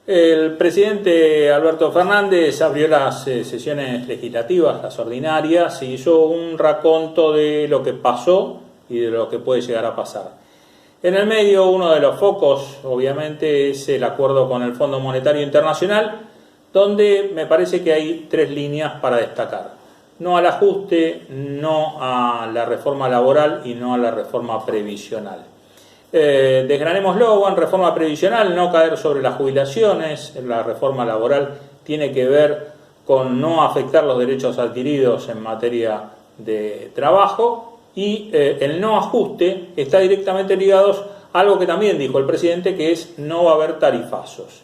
El presidente Alberto Fernández abrió las sesiones legislativas, las ordinarias, y hizo un raconto de lo que pasó y de lo que puede llegar a pasar. En el medio, uno de los focos, obviamente, es el acuerdo con el Fondo Monetario Internacional, donde me parece que hay tres líneas para destacar. No al ajuste, no a la reforma laboral y no a la reforma previsional. Desgranémoslo. En reforma previsional, no caer sobre las jubilaciones. La reforma laboral tiene que ver con no afectar los derechos adquiridos en materia de trabajo, y el no ajuste está directamente ligado a algo que también dijo el presidente, que es no va a haber tarifazos.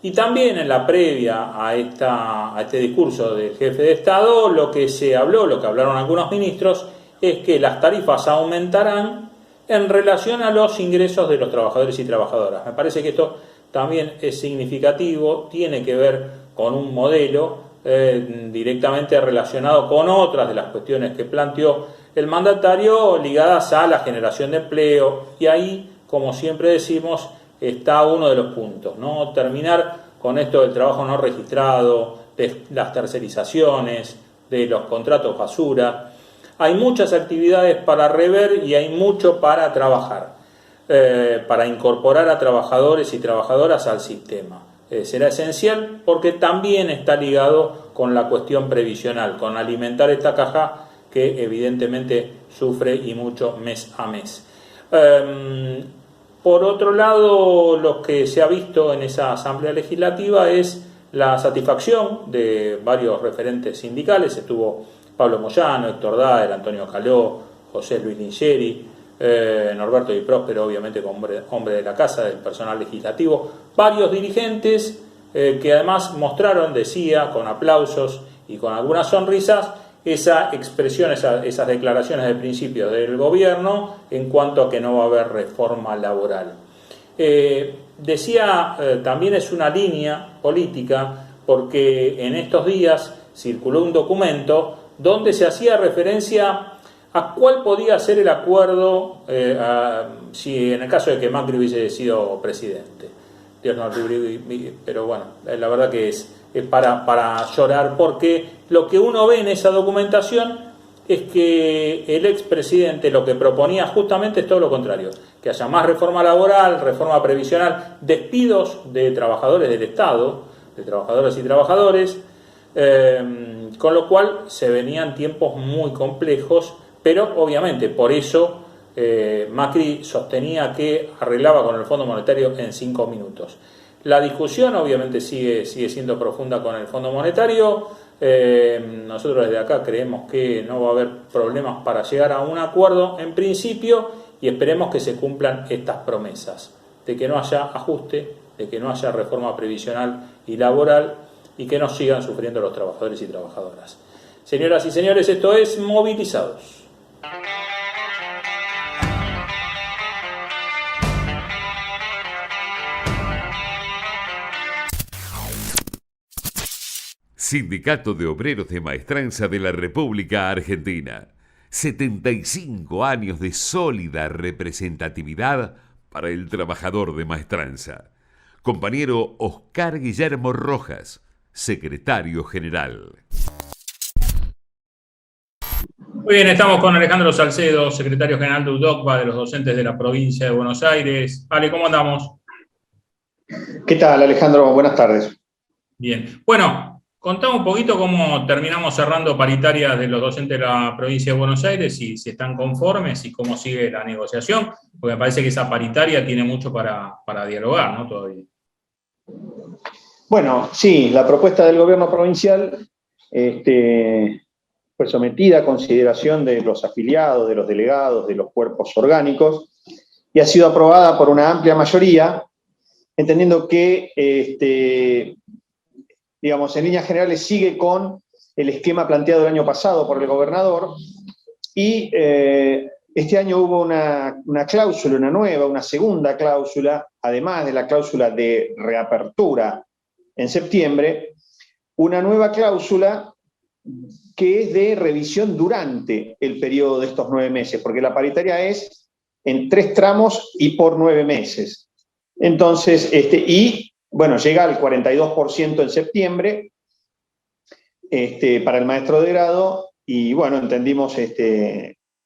Y también en la previa a este discurso del jefe de Estado, lo que se habló, lo que hablaron algunos ministros, es que las tarifas aumentarán en relación a los ingresos de los trabajadores y trabajadoras. Me parece que esto también es significativo, tiene que ver con un modelo directamente relacionado con otras de las cuestiones que planteó el mandatario ligadas a la generación de empleo, y ahí, como siempre decimos, está uno de los puntos, ¿no? Terminar con esto del trabajo no registrado, de las tercerizaciones, de los contratos basura. Hay muchas actividades para rever y hay mucho para trabajar, para incorporar a trabajadores y trabajadoras al sistema. Será esencial porque también está ligado con la cuestión previsional, con alimentar esta caja que evidentemente sufre y mucho mes a mes. Por otro lado, lo que se ha visto en esa asamblea legislativa es la satisfacción de varios referentes sindicales. Estuvo Pablo Moyano, Héctor Daer, Antonio Caló, José Luis Lingeri, Norberto Di Próspero, obviamente como hombre de la casa, del personal legislativo, varios dirigentes que además mostraron, decía, con aplausos y con algunas sonrisas, esa expresión, esas declaraciones de principio del gobierno en cuanto a que no va a haber reforma laboral. Decía, también es una línea política, porque en estos días circuló un documento donde se hacía referencia a cuál podía ser el acuerdo si en el caso de que Macri hubiese sido presidente. Dios no libre, pero bueno, la verdad que es para llorar, porque lo que uno ve en esa documentación es que el expresidente lo que proponía justamente es todo lo contrario, que haya más reforma laboral, reforma previsional, despidos de trabajadores del Estado, de trabajadoras y trabajadores, con lo cual se venían tiempos muy complejos, pero obviamente por eso Macri sostenía que arreglaba con el Fondo Monetario en 5 minutos. La discusión obviamente sigue siendo profunda con el Fondo Monetario. Nosotros desde acá creemos que no va a haber problemas para llegar a un acuerdo en principio, y esperemos que se cumplan estas promesas, de que no haya ajuste, de que no haya reforma previsional y laboral, y que no sigan sufriendo los trabajadores y trabajadoras. Señoras y señores, esto es Movilizados. Sindicato de Obreros de Maestranza de la República Argentina. 75 años de sólida representatividad para el trabajador de Maestranza. Compañero Oscar Guillermo Rojas, secretario general. Muy bien, estamos con Alejandro Salcedo, secretario general de UDOCBA, de los docentes de la provincia de Buenos Aires. Ale, ¿cómo andamos? ¿Qué tal, Alejandro? Buenas tardes. Bien. Bueno, contame un poquito cómo terminamos cerrando paritarias de los docentes de la provincia de Buenos Aires, si están conformes y cómo sigue la negociación, porque me parece que esa paritaria tiene mucho para dialogar, ¿no? Todavía. Bueno, sí, la propuesta del gobierno provincial fue sometida a consideración de los afiliados, de los delegados, de los cuerpos orgánicos, y ha sido aprobada por una amplia mayoría, entendiendo que, digamos, en líneas generales sigue con el esquema planteado el año pasado por el gobernador, y este año hubo una cláusula, una segunda cláusula, además de la cláusula de reapertura en septiembre, una nueva cláusula que es de revisión durante el periodo de estos 9 meses, porque la paritaria es en 3 tramos y por 9 meses. Entonces, y bueno, llega al 42% en septiembre para el maestro de grado, y bueno, entendimos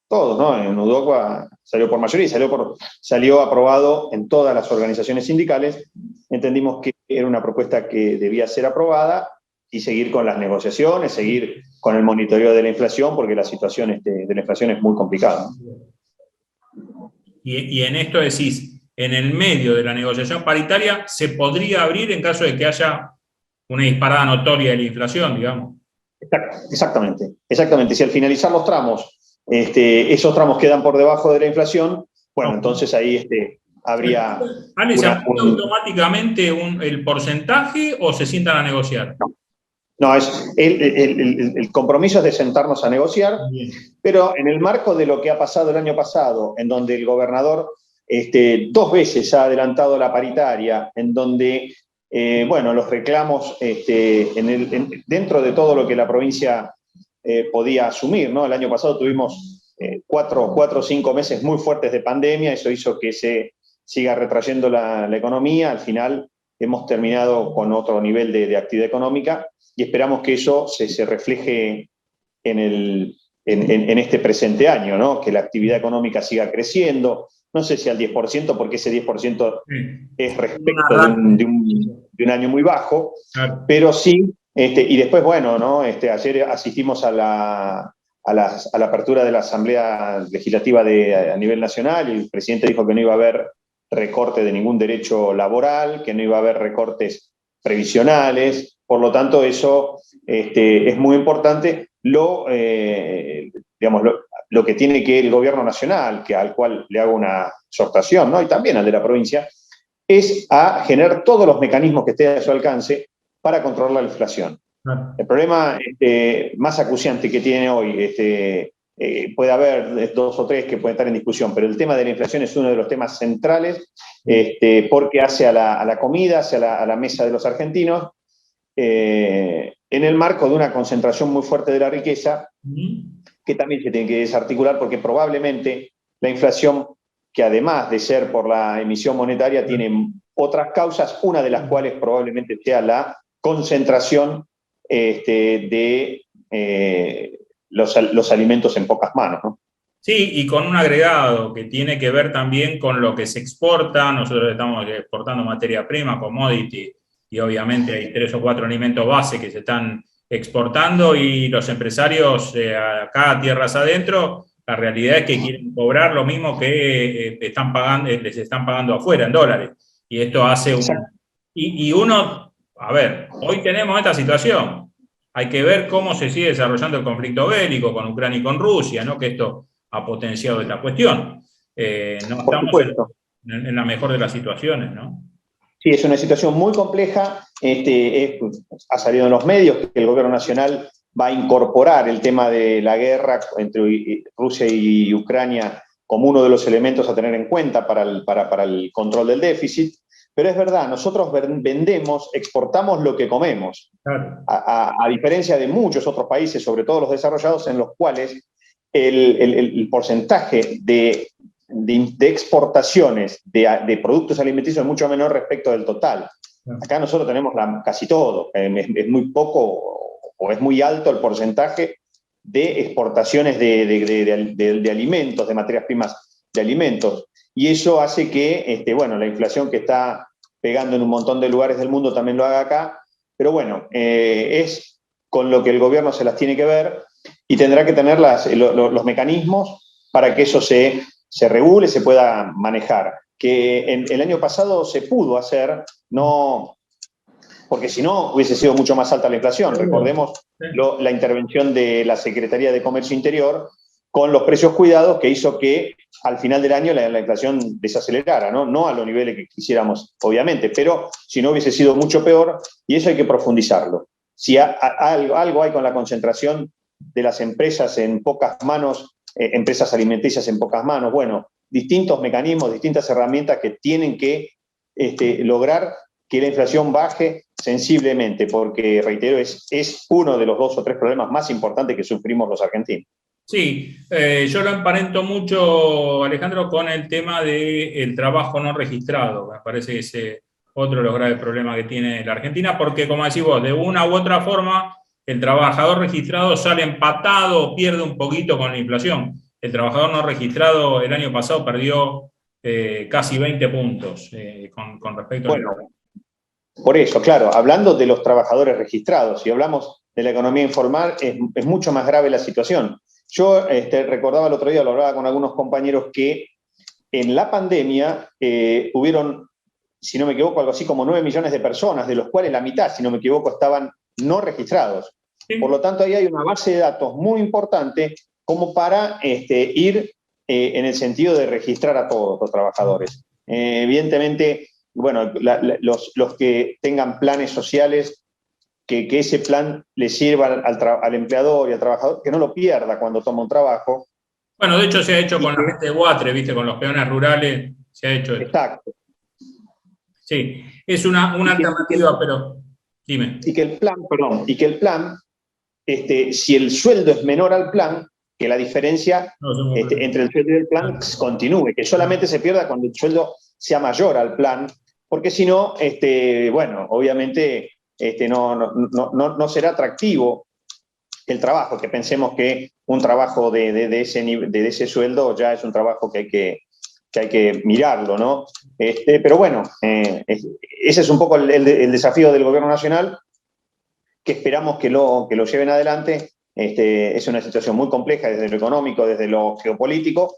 todos, ¿no? En UDOCUA salió por mayoría, salió aprobado en todas las organizaciones sindicales. Entendimos que era una propuesta que debía ser aprobada y seguir con las negociaciones, seguir con el monitoreo de la inflación, porque la situación de la inflación es muy complicada. Y en esto decís, en el medio de la negociación paritaria, ¿se podría abrir en caso de que haya una disparada notoria de la inflación, digamos? Exactamente. Si al finalizar los tramos, esos tramos quedan por debajo de la inflación, bueno, entonces ahí habría... ¿Ale, se ajusta automáticamente el porcentaje o se sientan a negociar? No, el compromiso es de sentarnos a negociar, pero en el marco de lo que ha pasado el año pasado, en donde el gobernador 2 veces ha adelantado la paritaria, en donde, bueno, los reclamos dentro de todo lo que la provincia podía asumir, ¿no? El año pasado tuvimos 4 o 5 meses muy fuertes de pandemia, eso hizo que se siga retrayendo la economía. Al final hemos terminado con otro nivel de actividad económica, y esperamos que eso se refleje en este presente año, ¿no? Que la actividad económica siga creciendo, no sé si al 10%, porque ese 10% es respecto de un año muy bajo, pero sí, y después, bueno, ¿no? Ayer asistimos a la apertura de la Asamblea Legislativa a nivel nacional, y el presidente dijo que no iba a haber recorte de ningún derecho laboral, que no iba a haber recortes previsionales. Por lo tanto, eso es muy importante. Lo que tiene que el gobierno nacional, al cual le hago una exhortación, ¿no? Y también al de la provincia, es a generar todos los mecanismos que estén a su alcance para controlar la inflación. El problema más acuciante que tiene hoy, puede haber 2 o 3 que pueden estar en discusión, pero el tema de la inflación es uno de los temas centrales, porque hace a la comida, hace a la mesa de los argentinos, en el marco de una concentración muy fuerte de la riqueza, que también se tiene que desarticular, porque probablemente la inflación, que además de ser por la emisión monetaria, tiene otras causas, una de las cuales probablemente sea la concentración de los alimentos en pocas manos, ¿no? Sí, y con un agregado que tiene que ver también con lo que se exporta. Nosotros estamos exportando materia prima, commodity, y obviamente hay 3 o 4 alimentos base que se están exportando, y los empresarios acá, tierras adentro, la realidad es que quieren cobrar lo mismo que les están pagando afuera en dólares. Y esto hace y uno, a ver, hoy tenemos esta situación. Hay que ver cómo se sigue desarrollando el conflicto bélico con Ucrania y con Rusia, ¿no? Que esto ha potenciado esta cuestión. No estamos en la mejor de las situaciones, ¿no? Sí, es una situación muy compleja. Ha salido en los medios que el gobierno nacional va a incorporar el tema de la guerra entre Rusia y Ucrania como uno de los elementos a tener en cuenta para el control del déficit. Pero es verdad, nosotros exportamos lo que comemos, claro. A diferencia de muchos otros países, sobre todo los desarrollados, en los cuales el porcentaje de exportaciones de productos alimenticios es mucho menor respecto del total. Acá nosotros tenemos casi todo, es muy poco o es muy alto el porcentaje de exportaciones de alimentos, de materias primas de alimentos, y eso hace que bueno, la inflación que está pegando en un montón de lugares del mundo también lo haga acá, pero bueno, es con lo que el gobierno se las tiene que ver, y tendrá que tener los mecanismos para que eso se regule, se pueda manejar. Que el año pasado se pudo hacer, no, porque si no hubiese sido mucho más alta la inflación. Recordemos la intervención de la Secretaría de Comercio Interior con los precios cuidados, que hizo que al final del año la inflación desacelerara, ¿no? No a los niveles que quisiéramos, obviamente, pero si no hubiese sido mucho peor, y eso hay que profundizarlo. Si algo hay con la concentración de las empresas en pocas manos, empresas alimenticias en pocas manos, bueno, distintos mecanismos, distintas herramientas que tienen que lograr que la inflación baje sensiblemente, porque, reitero, es uno de los 2 o 3 problemas más importantes que sufrimos los argentinos. Sí, yo lo emparento mucho, Alejandro, con el tema del trabajo no registrado. Me parece que otro de los graves problemas que tiene la Argentina, porque como decís vos, de una u otra forma, el trabajador registrado sale empatado o pierde un poquito con la inflación. El trabajador no registrado el año pasado perdió casi 20 puntos con respecto a la inflación. Por eso, claro, hablando de los trabajadores registrados, si hablamos de la economía informal, es mucho más grave la situación. Yo recordaba el otro día, lo hablaba con algunos compañeros, que en la pandemia hubieron, si no me equivoco, algo así como 9 millones de personas, de los cuales la mitad, si no me equivoco, estaban no registrados. Sí. Por lo tanto, ahí hay una base de datos muy importante como para ir en el sentido de registrar a todos los trabajadores. Evidentemente, bueno, los que tengan planes sociales, que ese plan le sirva al empleador y al trabajador, que no lo pierda cuando toma un trabajo. Bueno, de hecho se ha hecho con la gente de Guatre, ¿viste? Con los peones rurales se ha hecho esto. Exacto. Sí, es una alternativa, pero dime. Y que el plan, si el sueldo es menor al plan, que la diferencia entre el sueldo y el plan continúe, que solamente se pierda cuando el sueldo sea mayor al plan, porque si no, bueno, obviamente no será atractivo el trabajo, que pensemos que un trabajo de ese sueldo ya es un trabajo que hay que mirarlo, ¿no? Pero bueno, ese es un poco el desafío del gobierno nacional, que esperamos que lo lleven adelante. Es una situación muy compleja desde lo económico, desde lo geopolítico,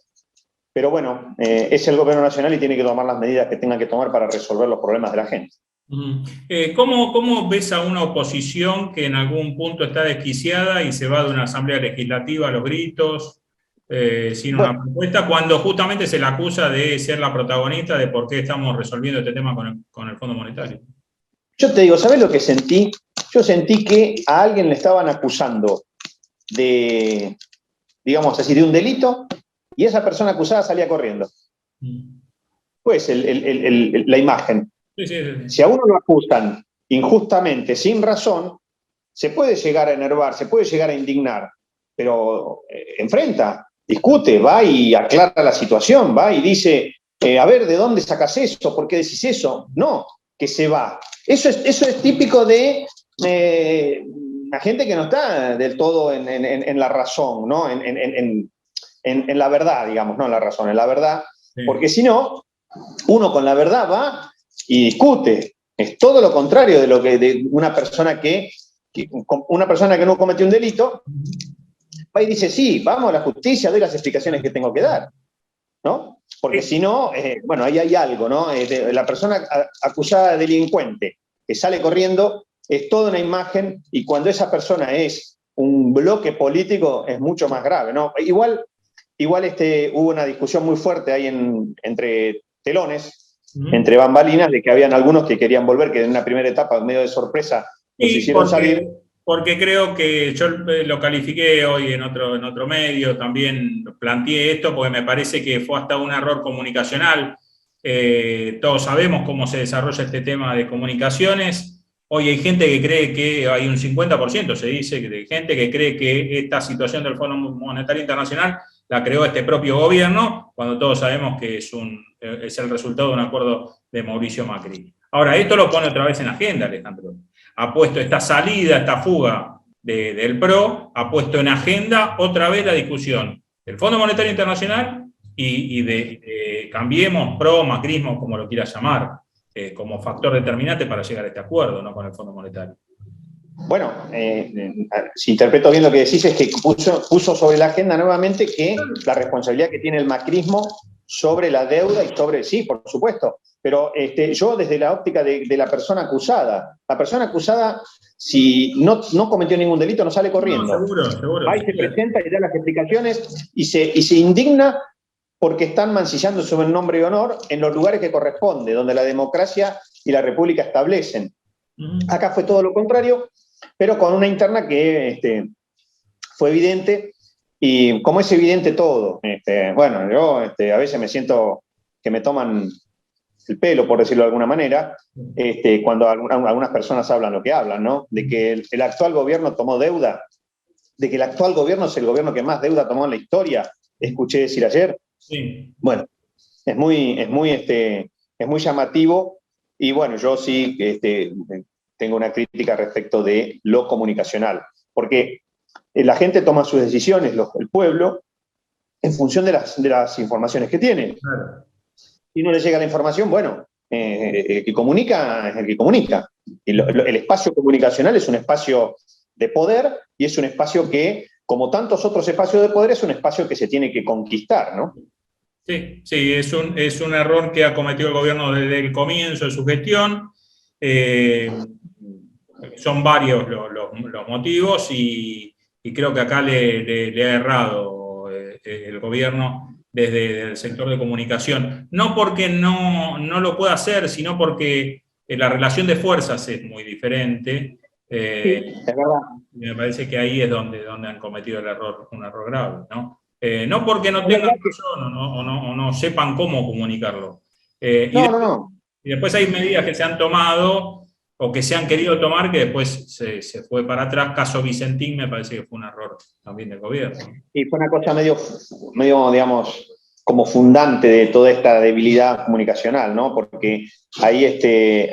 pero bueno, es el gobierno nacional y tiene que tomar las medidas que tenga que tomar para resolver los problemas de la gente. ¿Cómo ves a una oposición que en algún punto está desquiciada y se va de una asamblea legislativa a los gritos, sin una propuesta, cuando justamente se la acusa de ser la protagonista de por qué estamos resolviendo este tema con el Fondo Monetario? Yo te digo, ¿sabés lo que sentí? Yo sentí que a alguien le estaban acusando de, digamos así, de un delito, y esa persona acusada salía corriendo. Pues la imagen. Sí. Si a uno lo acusan injustamente, sin razón, se puede llegar a enervar, se puede llegar a indignar, pero enfrenta, discute, va y aclara la situación, va y dice, a ver, ¿de dónde sacas eso? ¿Por qué decís eso? No, que se va. Eso es típico de la gente que no está del todo en la razón, ¿no? En la verdad, digamos, no en la razón, en la verdad, sí. Porque si no, uno con la verdad va y discute. Es todo lo contrario de lo que de una persona que no cometió un delito, va y dice, sí, vamos a la justicia, doy las explicaciones que tengo que dar, ¿no? Porque si no, bueno, ahí hay algo, ¿no? La persona acusada de delincuente que sale corriendo es toda una imagen, y cuando esa persona es un bloque político es mucho más grave, ¿no? Igual hubo una discusión muy fuerte ahí entre telones, entre bambalinas, de que habían algunos que querían volver, que en una primera etapa, en medio de sorpresa, los hicieron salir. Porque creo que yo lo califiqué hoy en otro medio, también planteé esto, porque me parece que fue hasta un error comunicacional. Todos sabemos cómo se desarrolla este tema de comunicaciones. Hoy hay gente que cree que hay un 50%, se dice, de gente que cree que esta situación del Fondo Monetario Internacional la creó este propio gobierno, cuando todos sabemos que es el resultado de un acuerdo de Mauricio Macri. Ahora, esto lo pone otra vez en agenda, Alejandro. Ha puesto esta salida, esta fuga del PRO, ha puesto en agenda otra vez la discusión del Fondo Monetario Internacional y de Cambiemos, PRO, macrismo, como lo quieras llamar, como factor determinante para llegar a este acuerdo, ¿no?, con el Fondo Monetario. Bueno, si interpreto bien lo que decís, es que puso sobre la agenda nuevamente que la responsabilidad que tiene el macrismo sobre la deuda y sobre, sí, por supuesto, pero yo desde la óptica de la persona acusada, si no cometió ningún delito, no sale corriendo. No, seguro. Ahí se presenta y da las explicaciones y se indigna porque están mancillando su nombre y honor en los lugares que corresponde, donde la democracia y la república establecen. Acá fue todo lo contrario, pero con una interna que fue evidente, y como es evidente todo, bueno, yo a veces me siento que me toman el pelo, por decirlo de alguna manera, cuando algunas personas hablan lo que hablan, ¿no? De que el actual gobierno tomó deuda, de que el actual gobierno es el gobierno que más deuda tomó en la historia, escuché decir ayer. Sí. Bueno, es muy llamativo Y bueno, yo sí tengo una crítica respecto de lo comunicacional, porque la gente toma sus decisiones, el pueblo, en función de las informaciones que tiene. Claro. Si no le llega la información, bueno, el que comunica es el que comunica. Y el espacio comunicacional es un espacio de poder y es un espacio que, como tantos otros espacios de poder, es un espacio que se tiene que conquistar, ¿no? Sí, sí, es un error que ha cometido el gobierno desde el comienzo de su gestión. Son varios los motivos y creo que acá le ha errado el gobierno desde el sector de comunicación. No porque no lo pueda hacer, sino porque la relación de fuerzas es muy diferente. Sí, es verdad. Me parece que ahí es donde han cometido un error grave, ¿no? No porque no tengan razón o no sepan cómo comunicarlo. No. Y después hay medidas que se han tomado o que se han querido tomar que después se fue para atrás. Caso Vicentín me parece que fue un error también del gobierno. Y fue una cosa medio, digamos, como fundante de toda esta debilidad comunicacional, ¿no? Porque ahí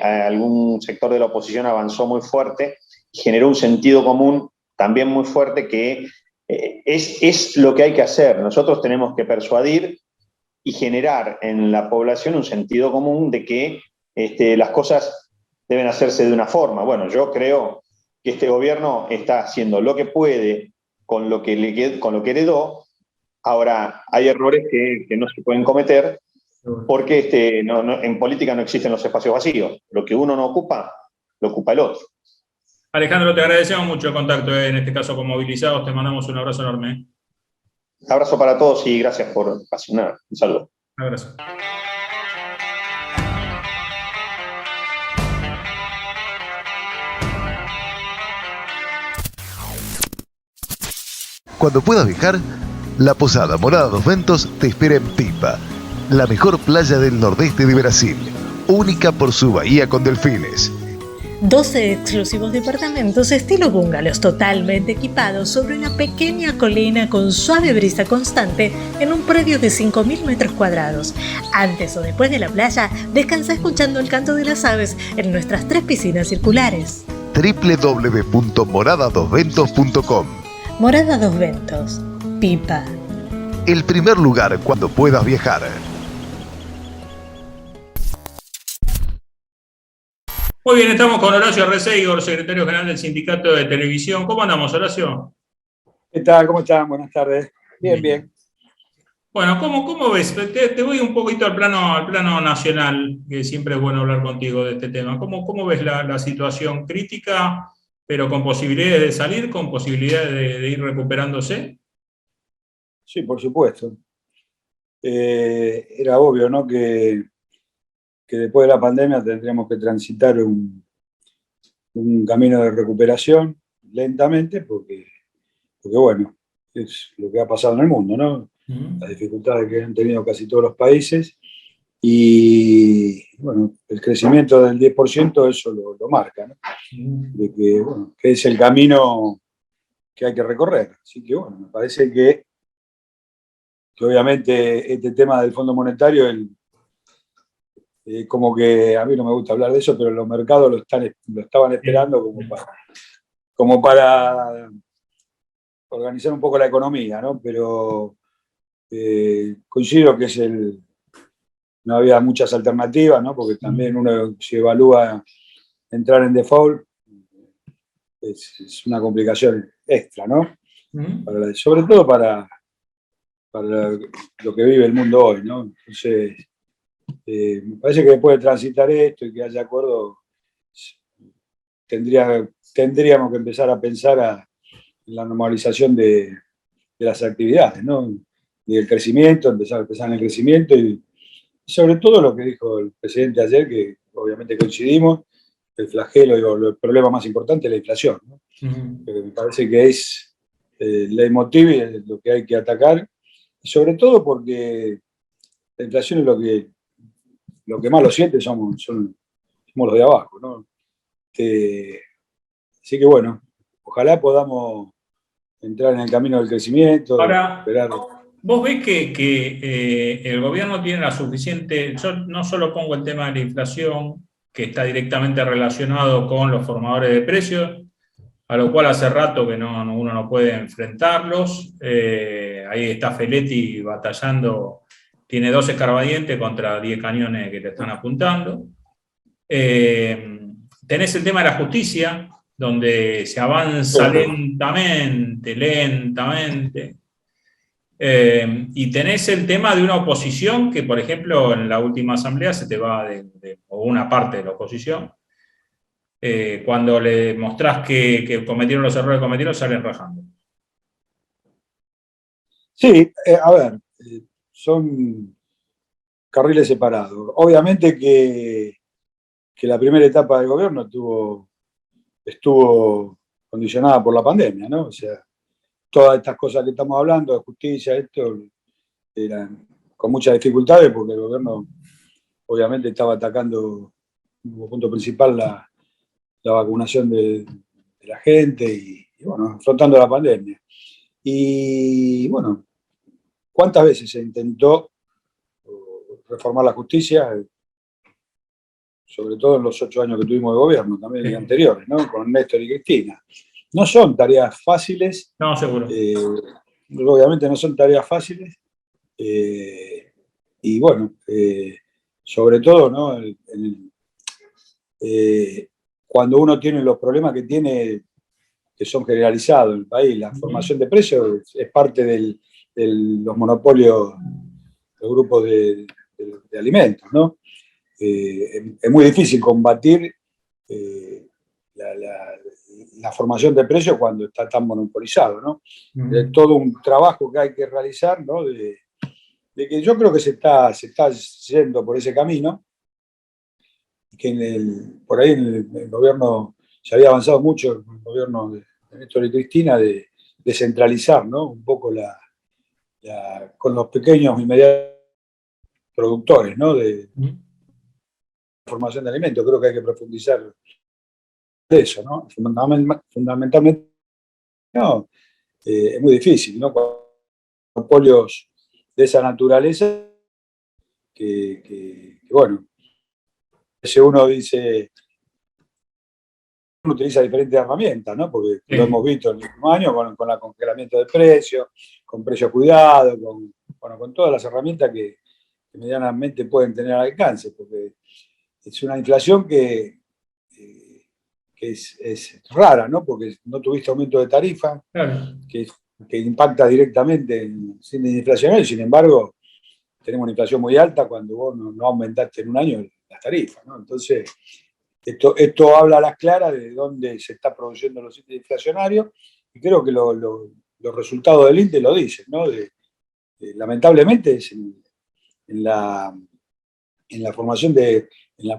algún sector de la oposición avanzó muy fuerte y generó un sentido común también muy fuerte que es lo que hay que hacer. Nosotros tenemos que persuadir y generar en la población un sentido común de que las cosas deben hacerse de una forma. Bueno, yo creo que este gobierno está haciendo lo que puede con lo que heredó. Ahora, hay errores que no se pueden cometer porque en política no existen los espacios vacíos. Lo que uno no ocupa, lo ocupa el otro. Alejandro, te agradecemos mucho el contacto, en este caso con Movilizados. Te mandamos un abrazo enorme. Abrazo para todos y gracias por apasionar. Un saludo. Un abrazo. Cuando puedas viajar, la Posada Morada dos Ventos te espera en Pipa, la mejor playa del nordeste de Brasil, única por su bahía con delfines. 12 exclusivos departamentos estilo bungalows totalmente equipados sobre una pequeña colina con suave brisa constante en un predio de 5.000 metros cuadrados. Antes o después de la playa, descansa escuchando el canto de las aves en nuestras 3 piscinas circulares. www.moradadosventos.com. Morada Dos Ventos, Pipa. El primer lugar cuando puedas viajar. Muy bien, estamos con Horacio Arreceigor, secretario general del Sindicato de Televisión. ¿Cómo andamos, Horacio? ¿Qué tal? ¿Cómo están? Buenas tardes. Bien. Bueno, ¿cómo ves? Te voy un poquito al plano nacional, que siempre es bueno hablar contigo de este tema. ¿Cómo ves la situación crítica, pero con posibilidades de salir, con posibilidades de ir recuperándose? Sí, por supuesto. Era obvio, ¿no? Que después de la pandemia tendríamos que transitar un camino de recuperación lentamente, porque bueno, es lo que ha pasado en el mundo, ¿no? Las dificultades que han tenido casi todos los países y, bueno, el crecimiento del 10% eso lo marca, ¿no? De que, bueno, que es el camino que hay que recorrer. Así que, bueno, me parece que obviamente este tema del Fondo Monetario, como que a mí no me gusta hablar de eso, pero los mercados lo estaban esperando como para organizar un poco la economía, ¿no? Pero coincido que no había muchas alternativas, ¿no? Porque también uno, si evalúa entrar en default, es una complicación extra, ¿no? Sobre todo para lo que vive el mundo hoy, ¿no? Entonces, me parece que después de transitar esto y que haya acuerdo, tendríamos que empezar a pensar en la normalización de las actividades, ¿no? Y el crecimiento, empezar en el crecimiento y sobre todo lo que dijo el presidente ayer, que obviamente coincidimos, el flagelo, el problema más importante es la inflación, ¿no? Me parece que es el leitmotiv y es lo que hay que atacar, y sobre todo porque la inflación es lo que más lo siente somos los de abajo, ¿no? Así que bueno, ojalá podamos entrar en el camino del crecimiento. Ahora, ¿vos ves que el gobierno tiene la suficiente? Yo no solo pongo el tema de la inflación, que está directamente relacionado con los formadores de precios, a lo cual hace rato que uno no puede enfrentarlos. Ahí está Feletti batallando, tiene 12 escarbadientes contra 10 cañones que te están apuntando. Tenés el tema de la justicia, donde se avanza lentamente. Y tenés el tema de una oposición que, por ejemplo, en la última asamblea se te va o una parte de la oposición, cuando le mostrás que cometieron los errores que cometieron, salen rajando. Sí, a ver, son carriles separados. Obviamente que la primera etapa del gobierno estuvo condicionada por la pandemia, ¿no? O sea, todas estas cosas que estamos hablando, de justicia, esto, eran con muchas dificultades porque el gobierno obviamente estaba atacando como punto principal la vacunación de la gente y, bueno, afrontando la pandemia. Y bueno, ¿cuántas veces se intentó reformar la justicia? Sobre todo en los 8 años que tuvimos de gobierno, también en anteriores, ¿no? Con Néstor y Cristina. No son tareas fáciles. No, seguro. Obviamente no son tareas fáciles. Y bueno, sobre todo, ¿no? Cuando uno tiene los problemas que tiene, que son generalizados en el país, la formación de precios es parte de los monopolios, los grupos de alimentos, ¿no? Es muy difícil combatir la formación de precios cuando está tan monopolizado, ¿no? Es todo un trabajo que hay que realizar, ¿no? De que yo creo que se está yendo por ese camino, que por ahí en el gobierno se había avanzado mucho, en el gobierno de Néstor y Cristina, de descentralizar, ¿no? Un poco con los pequeños y medianos productores, ¿no? De formación de alimentos. Creo que hay que profundizar de eso, ¿no? Fundamentalmente, no, es muy difícil, ¿no? Con monopolios de esa naturaleza, que bueno, si uno dice, uno utiliza diferentes herramientas, ¿no? Porque lo hemos visto en el último año con el congelamiento de precios, con precios cuidados, con todas las herramientas que medianamente pueden tener al alcance, porque es una inflación que es rara, ¿no? Porque no tuviste aumento de tarifa, Claro. que impacta directamente en el índice inflacionario, y sin embargo, tenemos una inflación muy alta cuando vos no aumentaste en un año las tarifas, ¿no? Entonces, esto habla a las claras de dónde se está produciendo los índices inflacionarios, y creo que los resultados del INTE lo dicen, ¿no? Lamentablemente es en la formación en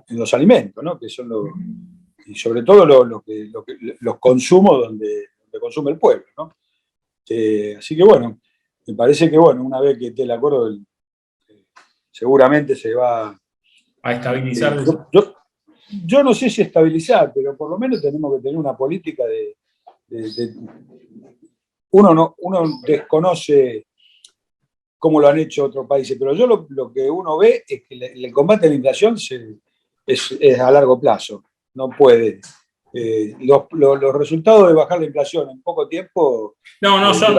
los alimentos, ¿no? Que son y sobre todo los consumos donde consume el pueblo, ¿no? Así que bueno, me parece que bueno, una vez que esté el acuerdo, seguramente se va a estabilizar. Yo no sé si estabilizar, pero por lo menos tenemos que tener una política uno desconoce cómo lo han hecho otros países, pero yo lo que uno ve es que el combate a la inflación es a largo plazo, no puede. Los resultados de bajar la inflación en poco tiempo no son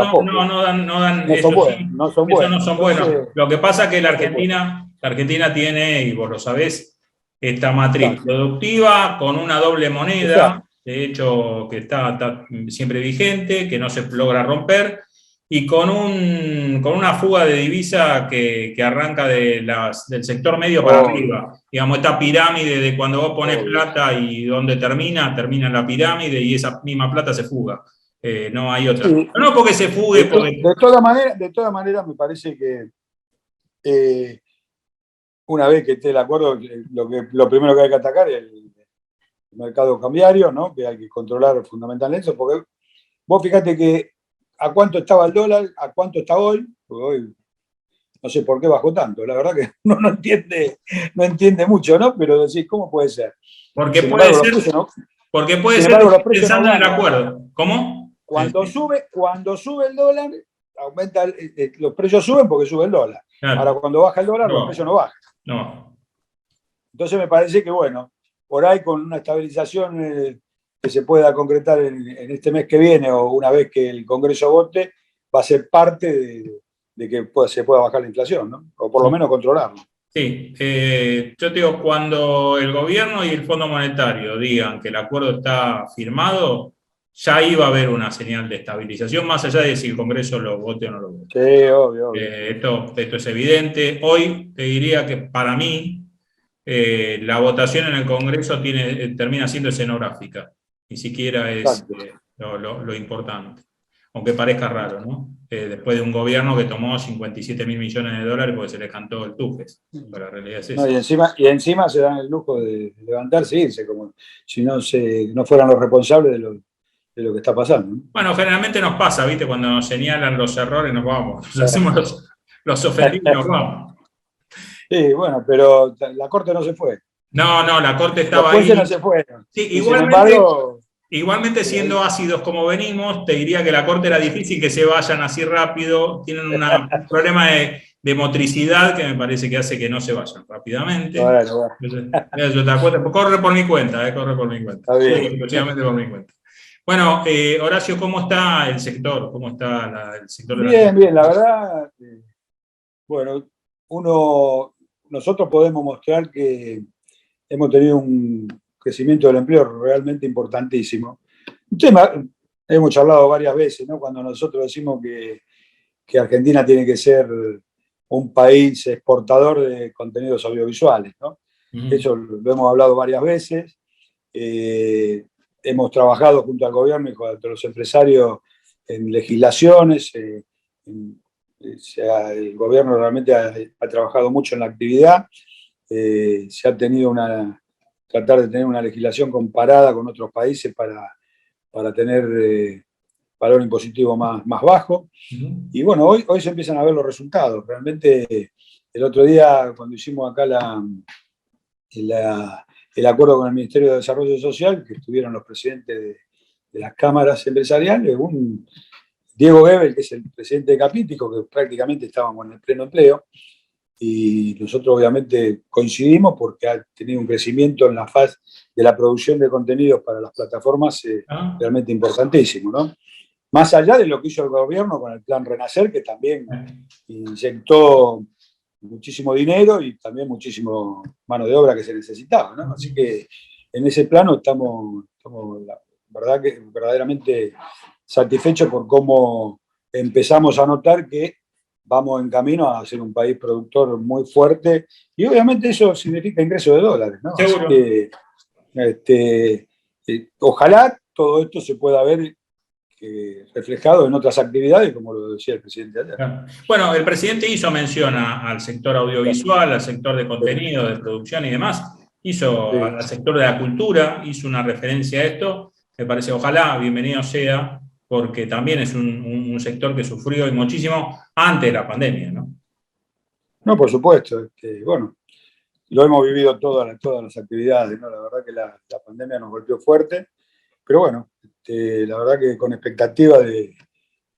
buenos. Lo que pasa es que la Argentina tiene, y vos lo sabés, esta matriz productiva con una doble moneda, de hecho que está siempre vigente, que no se logra romper, y con una fuga de divisa que arranca del sector medio para arriba. Digamos, esta pirámide de cuando vos pones plata y donde termina en la pirámide y esa misma plata se fuga. No hay otra. Sí. No porque se fugue. De todas maneras, me parece que una vez que esté el acuerdo, lo primero que hay que atacar es el mercado cambiario, ¿no? Que hay que controlar fundamentalmente eso, porque vos fíjate que a cuánto estaba el dólar, a cuánto está hoy, porque hoy no sé por qué bajó tanto, la verdad que uno no entiende mucho, ¿no? Pero decís, ¿cómo puede ser? Porque puede ser, porque puede ser pensando en el acuerdo. ¿Cómo? Cuando sube el dólar, aumenta los precios suben porque sube el dólar. Claro. Ahora, cuando baja el dólar, los precios no bajan. No. Entonces me parece que, bueno, por ahí con una estabilización que se pueda concretar en este mes que viene o una vez que el Congreso vote, va a ser parte de que se pueda bajar la inflación, ¿no? O por lo menos controlarla. Sí, yo te digo, cuando el gobierno y el Fondo Monetario digan que el acuerdo está firmado, ya iba a haber una señal de estabilización, más allá de si el Congreso lo vote o no lo vote. Sí, obvio, obvio. Esto es evidente. Hoy te diría que para mí la votación en el Congreso termina siendo escenográfica, ni siquiera es lo importante, aunque parezca raro, ¿no? Después de un gobierno que tomó 57.000 millones de dólares porque se le cantó el tufes, pero la realidad es esa. No, y encima se dan el lujo de levantarse e irse, como si no fueran los responsables de lo que está pasando, ¿no? Bueno, generalmente nos pasa, ¿viste? Cuando nos señalan los errores nos vamos, nos hacemos los ofendidos y nos vamos. Sí, bueno, pero la Corte no se fue. No, la Corte estaba los ahí. jueces no se fueron. Sí, y sin embargo, igualmente siendo ácidos como venimos, te diría que la Corte era difícil que se vayan así rápido, tienen un problema de motricidad que me parece que hace que no se vayan rápidamente. Bueno. Entonces, yo te acuerdo, corre por mi cuenta, corre por mi cuenta. Está bien. Exclusivamente por mi cuenta. Bueno, Horacio, ¿cómo está el sector? ¿Cómo está el sector de Bien, la verdad, bueno, nosotros podemos mostrar que hemos tenido un crecimiento del empleo realmente importantísimo. Un tema, hemos charlado varias veces, ¿no? Cuando nosotros decimos que Argentina tiene que ser un país exportador de contenidos audiovisuales, ¿no? Eso lo hemos hablado varias veces. Hemos trabajado junto al gobierno y junto a los empresarios en legislaciones. El gobierno realmente ha trabajado mucho en la actividad. Se ha tenido tratar de tener una legislación comparada con otros países para tener valor impositivo más bajo. Y bueno, hoy se empiezan a ver los resultados. Realmente el otro día, cuando hicimos acá el acuerdo con el Ministerio de Desarrollo Social, que estuvieron los presidentes de las cámaras empresariales, Diego Gebel, que es el presidente de Capítico, que prácticamente estábamos en el pleno empleo, y nosotros obviamente coincidimos porque ha tenido un crecimiento en la fase de la producción de contenidos para las plataformas realmente importantísimo, ¿no? Más allá de lo que hizo el gobierno con el plan Renacer, que también inyectó muchísimo dinero y también muchísimo mano de obra que se necesitaba, ¿no? Así que en ese plano estamos la verdad que verdaderamente satisfechos por cómo empezamos a notar que vamos en camino a ser un país productor muy fuerte y obviamente eso significa ingreso de dólares, ¿no? Seguro. Así que ojalá todo esto se pueda ver reflejado en otras actividades, como lo decía el presidente ayer. Bueno, el presidente hizo mención al sector audiovisual, al sector de contenido, de producción y demás, al sector de la cultura, hizo una referencia a esto, me parece, ojalá, bienvenido sea, porque también es un sector que sufrió muchísimo antes de la pandemia, ¿no? No, por supuesto, bueno, lo hemos vivido todas las actividades, ¿no? La verdad que la pandemia nos golpeó fuerte, pero bueno, la verdad que con expectativa de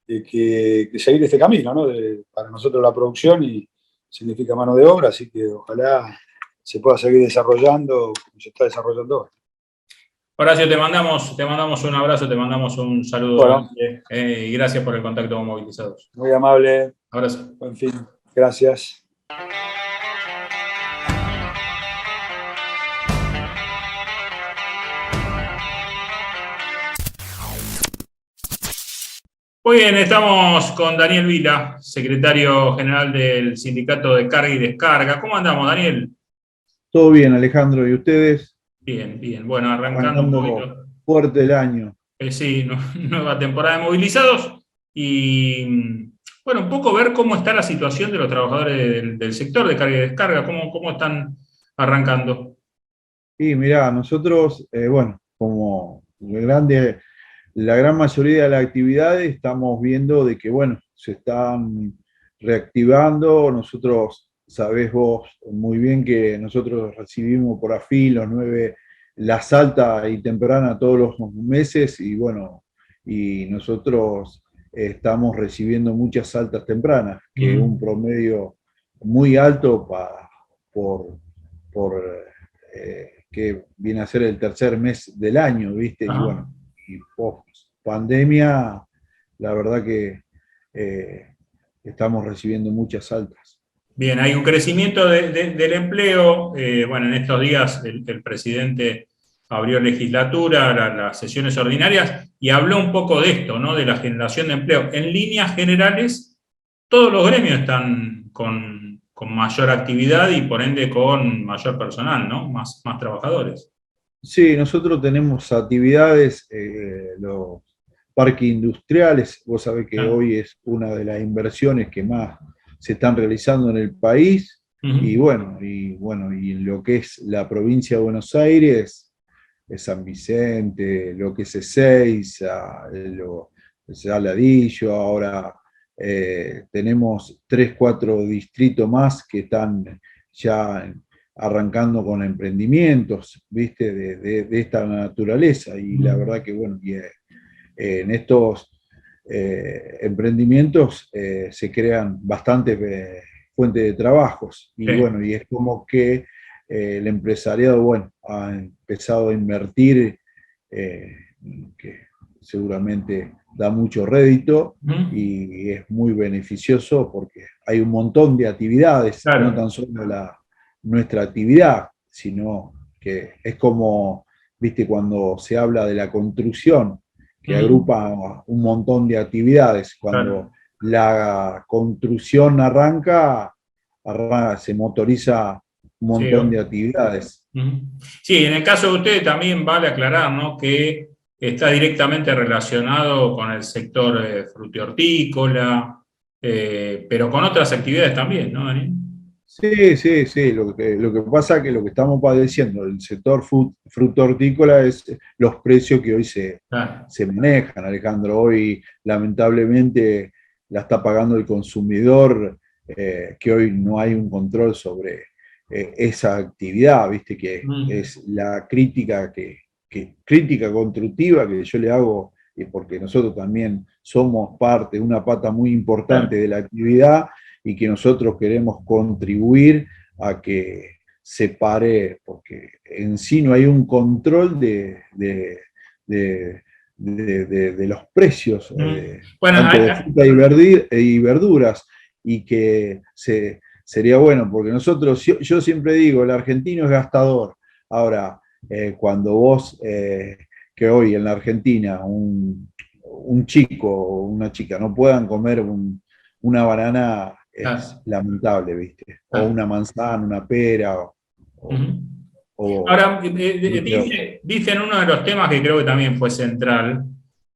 que seguir este camino, ¿no? Para nosotros la producción y significa mano de obra, así que ojalá se pueda seguir desarrollando como se está desarrollando ahora. Horacio, te mandamos un abrazo, te mandamos un saludo. Bueno, y gracias por el contacto con Movilizados. Muy amable. Abrazo. En fin, gracias. Muy bien, estamos con Daniel Vila, secretario general del Sindicato de Carga y Descarga. ¿Cómo andamos, Daniel? Todo bien, Alejandro, ¿y ustedes? Bien. Bueno, arrancando un poquito. Fuerte el año. Sí, nueva temporada de Movilizados. Y bueno, un poco ver cómo está la situación de los trabajadores del sector de carga y descarga, cómo están arrancando. Y mirá, nosotros, bueno, como la gran mayoría de las actividades estamos viendo de que, bueno, se están reactivando. Nosotros, sabés vos muy bien que nosotros recibimos por AFIL los 9, las altas y tempranas todos los meses, y bueno, y nosotros estamos recibiendo muchas altas tempranas, que es un promedio muy alto por que viene a ser el tercer mes del año, ¿viste? Ajá. Y bueno, y post pandemia, la verdad que estamos recibiendo muchas altas. Bien, hay un crecimiento del empleo. Bueno, en estos días el presidente abrió legislatura, las sesiones ordinarias, y habló un poco de esto, ¿no? De la generación de empleo. En líneas generales, todos los gremios están con mayor actividad y por ende con mayor personal, ¿no? Más trabajadores. Sí, nosotros tenemos actividades, los parques industriales, vos sabés que hoy es una de las inversiones que más se están realizando en el país, y bueno, y en lo que es la provincia de Buenos Aires, San Vicente, lo que es Ezeiza, Saladillo, ahora tenemos 3, 4 distritos más que están ya arrancando con emprendimientos, ¿viste? De esta naturaleza, y la verdad que bueno, en estos emprendimientos se crean bastantes fuentes de trabajos, y bueno, y es como que el empresariado, bueno, ha empezado a invertir, que seguramente da mucho rédito y es muy beneficioso porque hay un montón de actividades, no tan solo nuestra actividad, sino que es como, viste, cuando se habla de la construcción, que agrupa un montón de actividades. Cuando la construcción arranca, se motoriza un montón de actividades. Sí, en el caso de ustedes también vale aclarar, ¿no?, que está directamente relacionado con el sector frutihortícola, pero con otras actividades también, ¿no, Daniel? Sí. Lo que pasa es que lo que estamos padeciendo el sector fruto-hortícola es los precios que hoy se manejan, Alejandro. Hoy, lamentablemente, la está pagando el consumidor, que hoy no hay un control sobre esa actividad, ¿viste? Que es la crítica crítica constructiva que yo le hago, porque nosotros también somos parte, una pata muy importante de la actividad, y que nosotros queremos contribuir a que se pare, porque en sí no hay un control de los precios tanto de fruta y verduras, y que sería bueno, porque nosotros, yo siempre digo, el argentino es gastador. Ahora, cuando vos, que hoy en la Argentina un chico o una chica no puedan comer una banana, es lamentable, ¿viste? O una manzana, una pera. Ahora, dicen uno de los temas que creo que también fue central,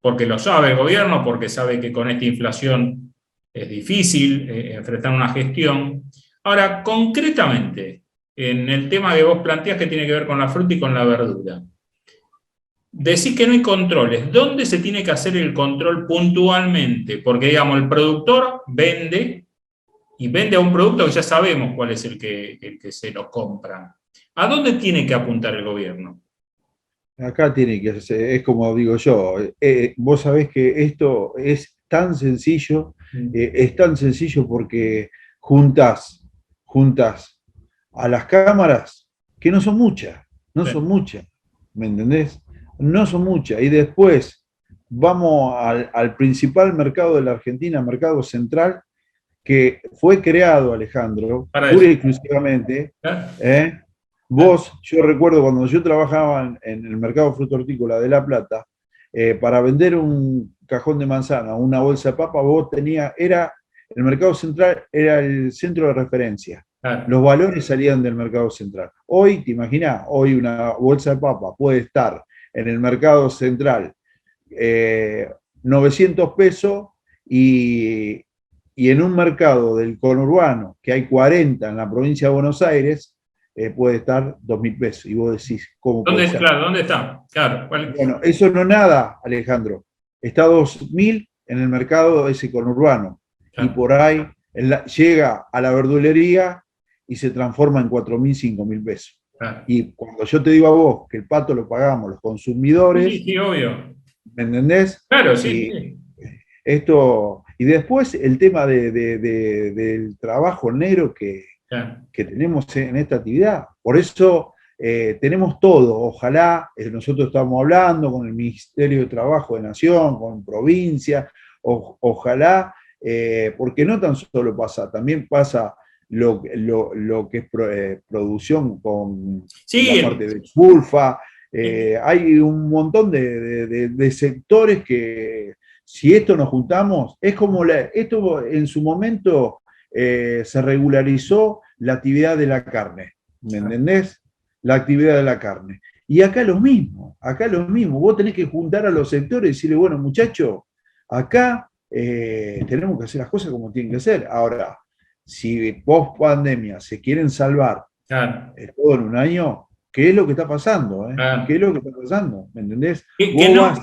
porque lo sabe el gobierno, porque sabe que con esta inflación es difícil enfrentar una gestión. Ahora, concretamente, en el tema que vos planteás que tiene que ver con la fruta y con la verdura, decís que no hay controles. ¿Dónde se tiene que hacer el control puntualmente? Porque, digamos, el productor vende, y vende a un producto que ya sabemos cuál es el que se lo compran. ¿A dónde tiene que apuntar el gobierno? Acá tiene que ser, es como digo yo, vos sabés que esto es tan sencillo porque juntas a las cámaras, que no son muchas, ¿me entendés? No son muchas, y después vamos al principal mercado de la Argentina, mercado central, que fue creado, Alejandro, pura y exclusivamente. Yo recuerdo cuando yo trabajaba en el mercado fruto hortícola de La Plata, para vender un cajón de manzana, una bolsa de papa, el mercado central era el centro de referencia. Los valores salían del mercado central. Hoy, te imaginás, hoy una bolsa de papa puede estar en el mercado central 900 pesos, y en un mercado del conurbano, que hay 40 en la provincia de Buenos Aires, puede estar 2.000 pesos. Y vos decís, ¿cómo puede ser? Claro, ¿dónde está? Claro. Bueno, eso no es nada, Alejandro. Está 2.000 en el mercado ese conurbano. Y por ahí llega a la verdulería y se transforma en 4.000, 5.000 pesos. Y cuando yo te digo a vos que el pato lo pagamos los consumidores, sí, obvio. ¿me entendés? Claro, sí. Y después el tema del trabajo negro que tenemos en esta actividad. Por eso tenemos todo. Ojalá, nosotros estamos hablando con el Ministerio de Trabajo de Nación, con provincia, ojalá, porque no tan solo pasa, también pasa lo que es producción con Sí, la parte de sulfa. Hay un montón de sectores que, si esto nos juntamos, es como esto en su momento se regularizó la actividad de la carne, ¿me entendés? La actividad de la carne. Y acá lo mismo, vos tenés que juntar a los sectores y decirle, bueno, muchachos, acá tenemos que hacer las cosas como tienen que ser. Ahora, si post pandemia se quieren salvar claro, todo en un año, ¿qué es lo que está pasando? claro. ¿Qué es lo que está pasando? ¿Me entendés? Que no,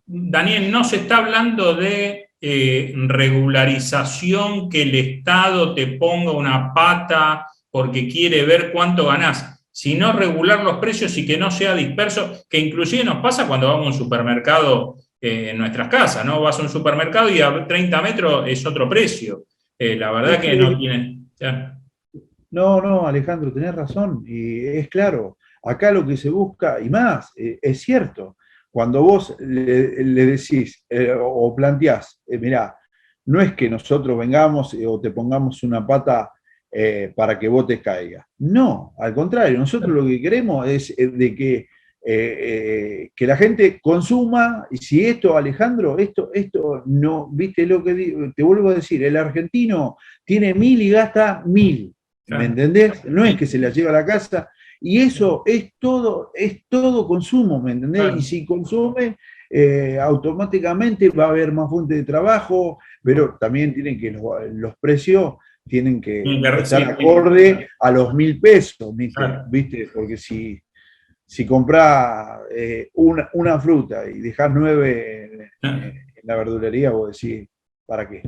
Daniel, no se está hablando de regularización, que el Estado te ponga una pata porque quiere ver cuánto ganás, sino regular los precios y que no sea disperso, que inclusive nos pasa cuando vamos a un supermercado en nuestras casas, ¿no? Vas a un supermercado y a 30 metros es otro precio. La verdad que no tiene... Ya. No, Alejandro, tenés razón, y es claro, acá lo que se busca, y más, es cierto, cuando vos le decís o planteás, mirá, no es que nosotros vengamos o te pongamos una pata para que vos te caigas. No, al contrario, nosotros lo que queremos es de que la gente consuma, y si esto, Alejandro, esto no, viste lo que digo, te vuelvo a decir, el argentino tiene 1000 y gasta 1000. ¿Me entendés? No es que se la lleva a la casa, y eso es todo consumo, ¿me entendés? Claro. Y si consume, automáticamente va a haber más fuente de trabajo, pero también tienen que los precios tienen que estar acorde a los 1000 pesos, ¿viste? Claro. ¿Viste? Porque si comprás una fruta y dejás 9 en la verdulería, vos decís, ¿para qué?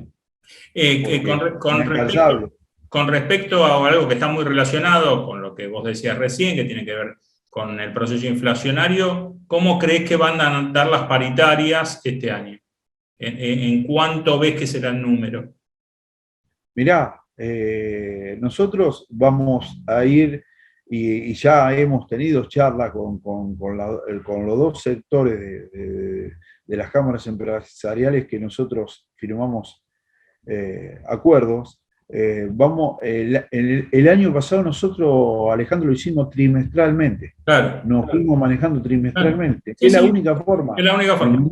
Con respecto a algo que está muy relacionado con lo que vos decías recién, que tiene que ver con el proceso inflacionario, ¿cómo crees que van a dar las paritarias este año? ¿En cuánto ves que será el número? Mirá, nosotros vamos a ir, y ya hemos tenido charla con los dos sectores de las cámaras empresariales que nosotros firmamos acuerdos. El año pasado nosotros, Alejandro, lo hicimos trimestralmente. Claro. Nos fuimos manejando trimestralmente. Sí, es la sí, única forma. Es la única forma.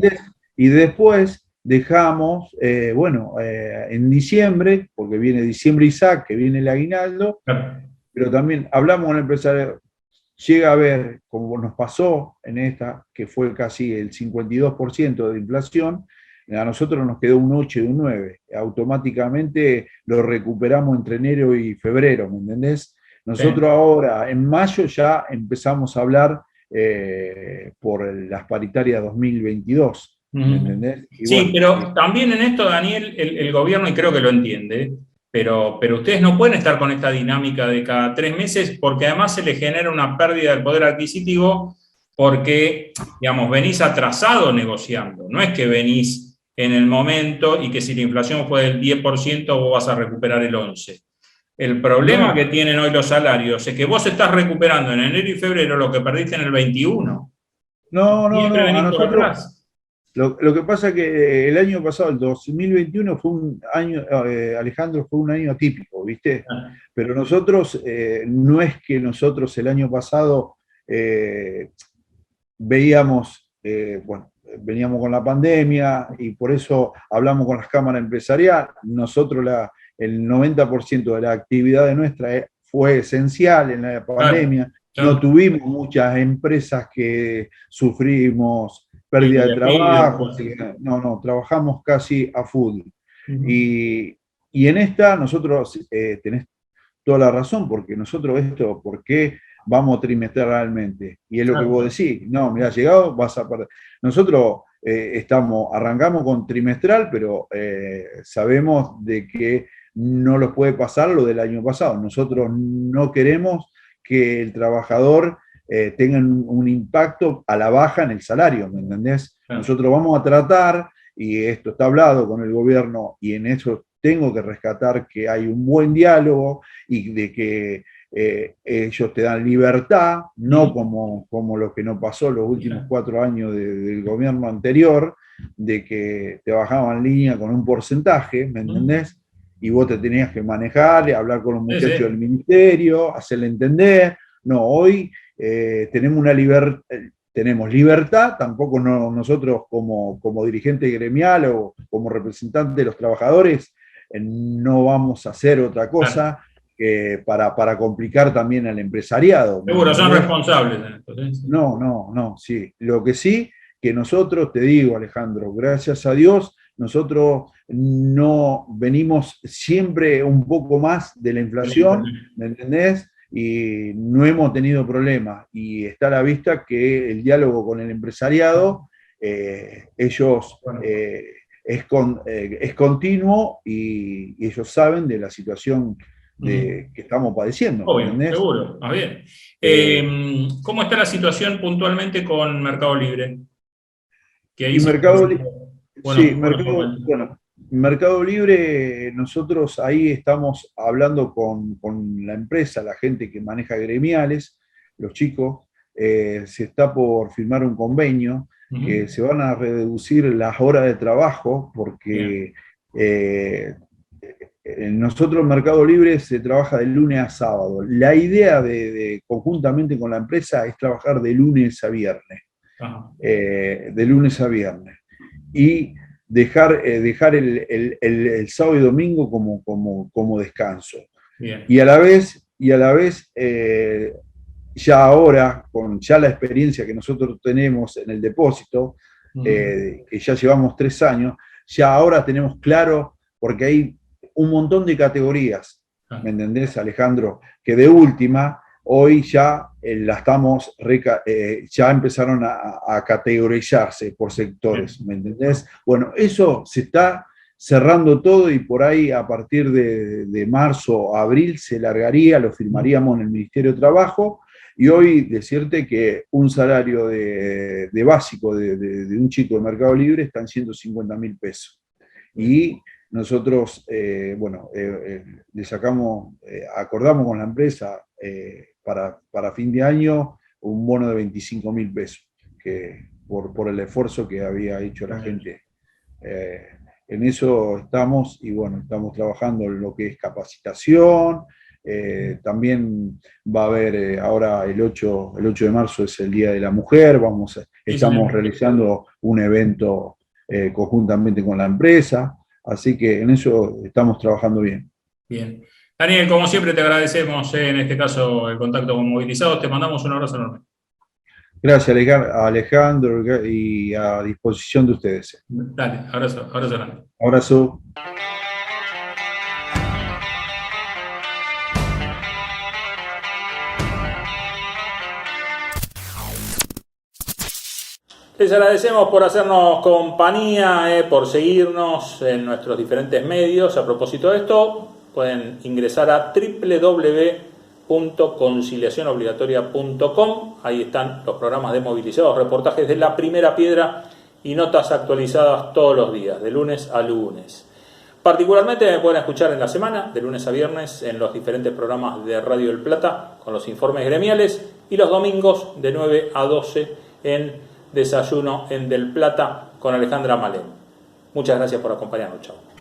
Y después dejamos, en diciembre, porque viene diciembre ISAC, que viene el aguinaldo, Claro. pero también hablamos con el empresario, llega a ver, como nos pasó en esta, que fue casi el 52% de inflación, a nosotros nos quedó un 8 y un 9. Automáticamente lo recuperamos entre enero y febrero, ¿me entendés? Nosotros ahora, en mayo, ya empezamos a hablar por las paritarias 2022, ¿me entendés? Y sí, pero también en esto, Daniel, el gobierno, y creo que lo entiende, pero ustedes no pueden estar con esta dinámica de cada 3 meses, porque además se les genera una pérdida del poder adquisitivo, porque, digamos, venís atrasado negociando, no es que venís en el momento y que si la inflación fue del 10% vos vas a recuperar el 11%. El problema que tienen hoy los salarios es que vos estás recuperando en enero y febrero lo que perdiste en el 21. No, a nosotros nosotros, lo que pasa es que el año pasado, el 2021, fue un año, Alejandro, fue un año atípico, ¿viste? Pero nosotros, no es que nosotros el año pasado veíamos, veníamos con la pandemia y por eso hablamos con las cámaras empresariales. Nosotros el 90% de la actividad de nuestra fue esencial en la pandemia. No tuvimos muchas empresas que sufrimos pérdida de trabajo. No, trabajamos casi a full. Y en esta nosotros tenés toda la razón, porque nosotros ¿por qué vamos trimestralmente? Y es lo que vos decís, no, mirá, llegado, vas a perder. Nosotros arrancamos con trimestral, pero sabemos de que no los puede pasar lo del año pasado. Nosotros no queremos que el trabajador tenga un impacto a la baja en el salario, ¿me entendés? Nosotros vamos a tratar, y esto está hablado con el gobierno, y en eso tengo que rescatar que hay un buen diálogo y de que ellos te dan libertad, no como lo que nos pasó los últimos 4 años del gobierno anterior, de que te bajaban línea con un porcentaje, ¿me entendés? Y vos te tenías que manejar, hablar con los muchachos del ministerio, hacerle entender. No, hoy tenemos libertad, tampoco nosotros como dirigente gremial o como representante de los trabajadores no vamos a hacer otra cosa para complicar también al empresariado. Seguro, son responsables en esto, ¿sí? No, sí. Lo que sí, que nosotros, te digo, Alejandro, gracias a Dios, nosotros no venimos siempre un poco más de la inflación, ¿me entendés? Y no hemos tenido problemas. Y está a la vista que el diálogo con el empresariado, ellos es continuo y ellos saben de la situación que estamos padeciendo. Obvio, seguro, más bien. ¿Cómo está la situación puntualmente con Mercado Libre? Que ahí Mercado Libre, nosotros ahí estamos hablando con la empresa, la gente que maneja gremiales, los chicos, se está por firmar un convenio que se van a reducir las horas de trabajo porque nosotros en Mercado Libre se trabaja de lunes a sábado. La idea conjuntamente con la empresa es trabajar de lunes a viernes. De lunes a viernes. Y dejar el sábado y domingo como descanso. Bien. Y a la vez ya ahora, con ya la experiencia que nosotros tenemos en el depósito, que ya llevamos 3 años, ya ahora tenemos claro, porque hay un montón de categorías, ¿me entendés, Alejandro? Que de última, hoy ya ya empezaron a categorizarse por sectores, ¿me entendés? Bueno, eso se está cerrando todo y por ahí a partir de marzo o abril se largaría, lo firmaríamos en el Ministerio de Trabajo, y hoy decirte que un salario de básico de un chico de Mercado Libre está en 150.000 pesos. Y nosotros, acordamos con la empresa para fin de año un bono de 25.000 pesos, por el esfuerzo que había hecho la gente. En eso estamos, y bueno, estamos trabajando en lo que es capacitación. También va a haber, ahora el 8 de marzo es el Día de la Mujer, estamos realizando un evento conjuntamente con la empresa, así que en eso estamos trabajando bien. Bien. Daniel, como siempre te agradecemos en este caso el contacto con Movilizados, te mandamos un abrazo enorme. Gracias, Alejandro, y a disposición de ustedes. Dale, abrazo grande. Abrazo. Les agradecemos por hacernos compañía, por seguirnos en nuestros diferentes medios. A propósito de esto, pueden ingresar a www.conciliacionobligatoria.com. Ahí están los programas de Movilizados, reportajes de la primera piedra y notas actualizadas todos los días, de lunes a lunes. Particularmente me pueden escuchar en la semana, de lunes a viernes, en los diferentes programas de Radio del Plata, con los informes gremiales, y los domingos de 9 a 12 en Desayuno en Del Plata con Alejandra Malén. Muchas gracias por acompañarnos. Chao.